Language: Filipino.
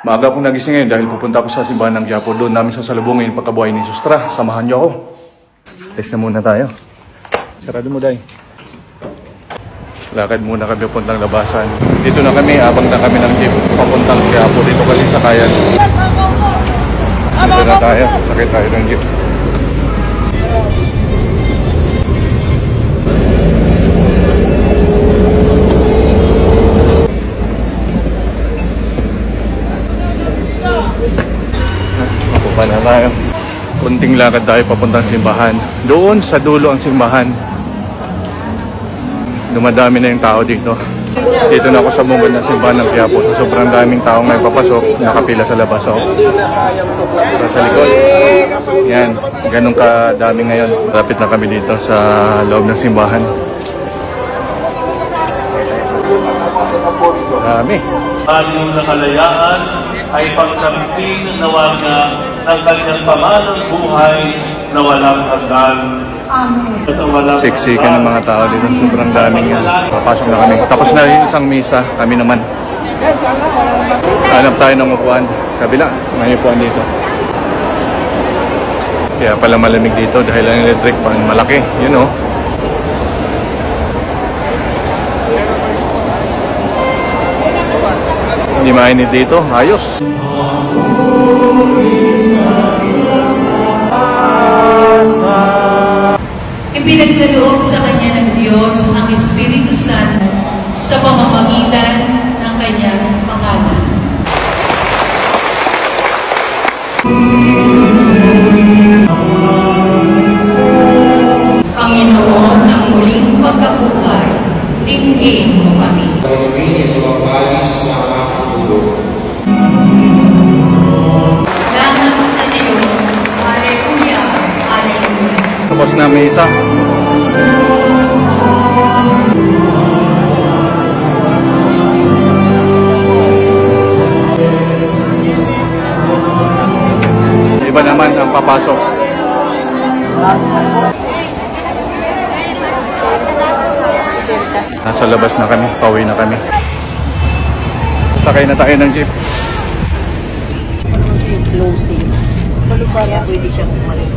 Maaga akong nagising ngayon dahil pupunta ako sa simbahan ng Quiapo. Doon namin sasalubungin pagkabuhay ni Jesus. Tara, samahan niyo ako. Test na muna tayo. Sarado mo, Day. Lakad muna kami puntang labasan. Dito na kami, abang na kami ng jeep papuntang Quiapo. Dito kasi sa Kayan. Dito na tayo. Sakit tayo ng jeep. Mapupa na tayo. Kunting lakad tayo papuntang simbahan. Doon sa dulo ang simbahan. Dumadami na yung tao dito. Dito na ako sa bungad ng simbahan ng Quiapo. So, sobrang daming tao ngayon papasok. Nakapila sa labas. So, para sa likod. Yan. Ganun kadami ngayon. Rapid na kami dito sa loob ng simbahan. Dami. Ating nakalayaan ay pagkamtin na waga ng kanyang pamanang buhay na walang hanggan. Amen. Siksikan ng mga tao dito. Sobrang daming yan. Papasok na kami. Tapos na rin isang misa. Kami naman. Hanap tayo ng upuan. Kabila. May upuan dito. Kaya pala malamig dito dahil ang electric fan malaki. You know. Hindi mainit dito. Ayos. Ipinagkaloob sa Kanya ng Diyos ang Espiritu Santo sa pamamagitan ng Kanyang pangalan. Panginoon, ang muling pagkabuhay, dinggin mo kami. Salamat sa Diyos. Alleluia. Alleluia. Tapos na misa. Iba naman ang papasok. Nasa labas na kami, pauwi na kami. Sakay na tayo ng jeep. Closing. Kaya pwede siyang umalis.